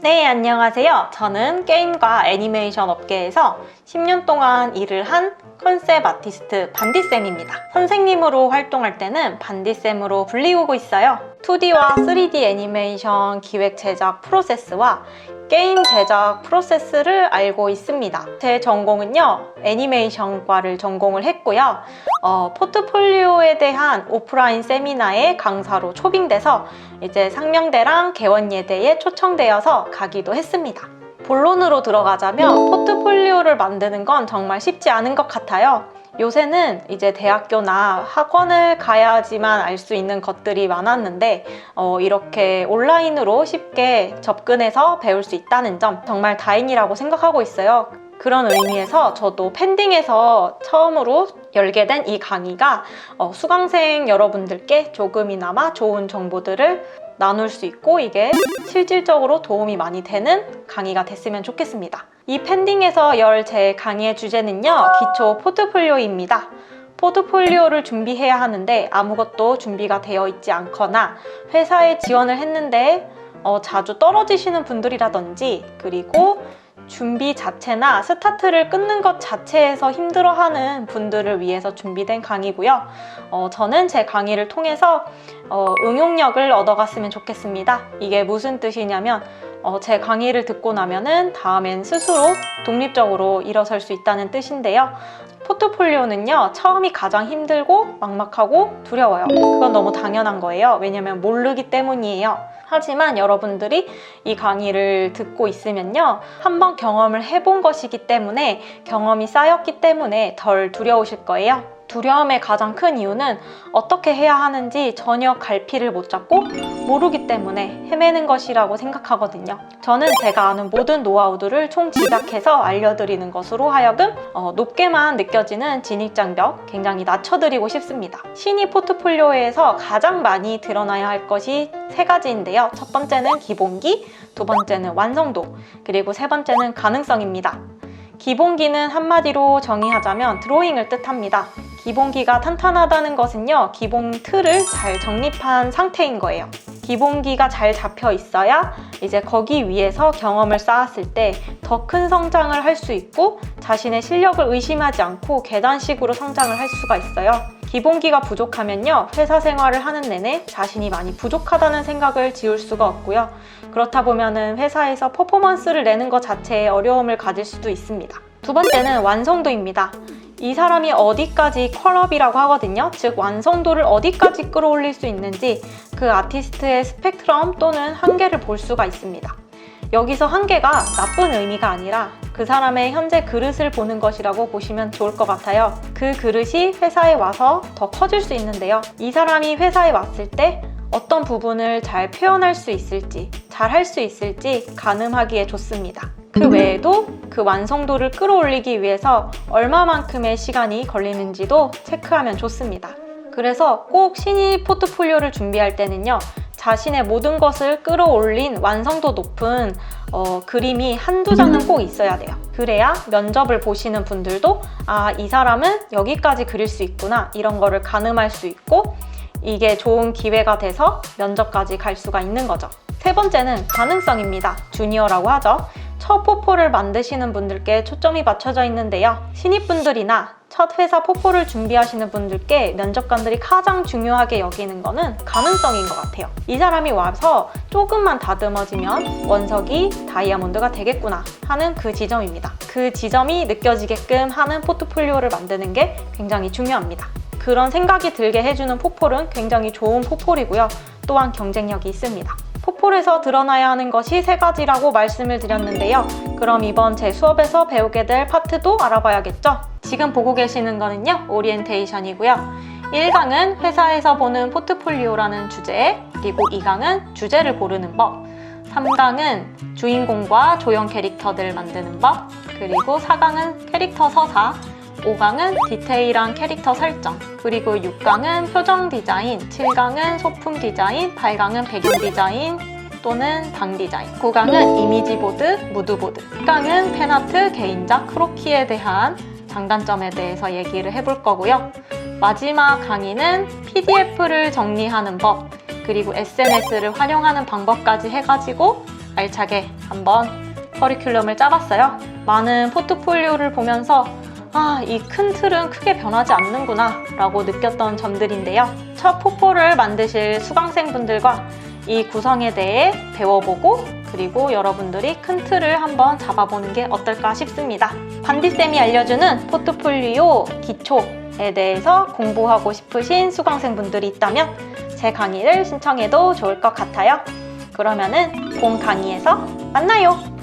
네, 안녕하세요. 저는 게임과 애니메이션 업계에서 10년 동안 일을 한 컨셉 아티스트 반디쌤입니다. 선생님으로 활동할 때는 반디쌤으로 불리우고 있어요. 2D와 3D 애니메이션 기획 제작 프로세스와 게임 제작 프로세스를 알고 있습니다. 제 전공은요, 애니메이션과를 전공을 했고요. 포트폴리오에 대한 오프라인 세미나에 강사로 초빙돼서 이제 상명대랑 개원예대에 초청되어서 가기도 했습니다. 본론으로 들어가자면 포트폴리오를 만드는 건 정말 쉽지 않은 것 같아요. 요새는 이제 대학교나 학원을 가야지만 알 수 있는 것들이 많았는데 이렇게 온라인으로 쉽게 접근해서 배울 수 있다는 점 정말 다행이라고 생각하고 있어요. 그런 의미에서 저도 팬딩에서 처음으로 열게 된 이 강의가 수강생 여러분들께 조금이나마 좋은 정보들을 나눌 수 있고 이게 실질적으로 도움이 많이 되는 강의가 됐으면 좋겠습니다. 이 팬딩에서 열 제 강의의 주제는요, 기초 포트폴리오입니다. 포트폴리오를 준비해야 하는데 아무것도 준비가 되어 있지 않거나 회사에 지원을 했는데 자주 떨어지시는 분들이라든지, 그리고 준비 자체나 스타트를 끊는 것 자체에서 힘들어하는 분들을 위해서 준비된 강의고요. 저는 제 강의를 통해서 응용력을 얻어갔으면 좋겠습니다. 이게 무슨 뜻이냐면 제 강의를 듣고 나면은 다음엔 스스로 독립적으로 일어설 수 있다는 뜻인데요. 포트폴리오는요, 처음이 가장 힘들고 막막하고 두려워요. 그건 너무 당연한 거예요. 왜냐면 모르기 때문이에요. 하지만 여러분들이 이 강의를 듣고 있으면요, 한번 경험을 해본 것이기 때문에, 경험이 쌓였기 때문에 덜 두려우실 거예요. 두려움의 가장 큰 이유는 어떻게 해야 하는지 전혀 갈피를 못 잡고 모르기 때문에 헤매는 것이라고 생각하거든요. 저는 제가 아는 모든 노하우들을 총집약해서 알려드리는 것으로 하여금 높게만 느껴지는 진입장벽 굉장히 낮춰드리고 싶습니다. 신입 포트폴리오에서 가장 많이 드러나야 할 것이 3가지인데요. 첫 번째는 기본기, 두 번째는 완성도, 그리고 세 번째는 가능성입니다. 기본기는 한마디로 정의하자면 드로잉을 뜻합니다. 기본기가 탄탄하다는 것은요, 기본 틀을 잘 정립한 상태인 거예요. 기본기가 잘 잡혀 있어야 이제 거기 위에서 경험을 쌓았을 때 더 큰 성장을 할 수 있고 자신의 실력을 의심하지 않고 계단식으로 성장을 할 수가 있어요. 기본기가 부족하면요, 회사 생활을 하는 내내 자신이 많이 부족하다는 생각을 지울 수가 없고요. 그렇다 보면은 회사에서 퍼포먼스를 내는 것 자체에 어려움을 가질 수도 있습니다. 두 번째는 완성도입니다. 이 사람이 어디까지 컬업이라고 하거든요. 즉 완성도를 어디까지 끌어올릴 수 있는지 그 아티스트의 스펙트럼 또는 한계를 볼 수가 있습니다. 여기서 한계가 나쁜 의미가 아니라 그 사람의 현재 그릇을 보는 것이라고 보시면 좋을 것 같아요. 그 그릇이 회사에 와서 더 커질 수 있는데요. 이 사람이 회사에 왔을 때 어떤 부분을 잘 표현할 수 있을지, 잘 할 수 있을지 가늠하기에 좋습니다. 그 외에도 그 완성도를 끌어올리기 위해서 얼마만큼의 시간이 걸리는지도 체크하면 좋습니다. 그래서 꼭 신입 포트폴리오를 준비할 때는요, 자신의 모든 것을 끌어올린 완성도 높은 그림이 한두 장은 꼭 있어야 돼요. 그래야 면접을 보시는 분들도 이 사람은 여기까지 그릴 수 있구나, 이런 거를 가늠할 수 있고 이게 좋은 기회가 돼서 면접까지 갈 수가 있는 거죠. 세 번째는 가능성입니다. 주니어라고 하죠. 첫 포포를 만드시는 분들께 초점이 맞춰져 있는데요. 신입분들이나 첫 회사 포포를 준비하시는 분들께 면접관들이 가장 중요하게 여기는 거는 가능성인 것 같아요. 이 사람이 와서 조금만 다듬어지면 원석이 다이아몬드가 되겠구나 하는 그 지점입니다. 그 지점이 느껴지게끔 하는 포트폴리오를 만드는 게 굉장히 중요합니다. 그런 생각이 들게 해주는 포폴은 굉장히 좋은 포폴이고요. 또한 경쟁력이 있습니다. 포폴에서 드러나야 하는 것이 3가지라고 말씀을 드렸는데요. 그럼 이번 제 수업에서 배우게 될 파트도 알아봐야겠죠? 지금 보고 계시는 거는요, 오리엔테이션이고요. 1강은 회사에서 보는 포트폴리오라는 주제, 그리고 2강은 주제를 고르는 법, 3강은 주인공과 조형 캐릭터들 만드는 법, 그리고 4강은 캐릭터 서사, 5강은 디테일한 캐릭터 설정, 그리고 6강은 표정 디자인, 7강은 소품 디자인, 8강은 배경 디자인 또는 방 디자인, 9강은 이미지 보드, 무드 보드, 10강은 팬아트, 개인작, 크로키에 대한 장단점에 대해서 얘기를 해볼 거고요. 마지막 강의는 PDF를 정리하는 법, 그리고 SNS를 활용하는 방법까지 해가지고 알차게 한번 커리큘럼을 짜봤어요. 많은 포트폴리오를 보면서 이 큰 틀은 크게 변하지 않는구나 라고 느꼈던 점들인데요. 첫 포포를 만드실 수강생분들과 이 구성에 대해 배워보고 그리고 여러분들이 큰 틀을 한번 잡아보는 게 어떨까 싶습니다. 반디쌤이 알려주는 포트폴리오 기초에 대해서 공부하고 싶으신 수강생분들이 있다면 제 강의를 신청해도 좋을 것 같아요. 그러면은 본 강의에서 만나요!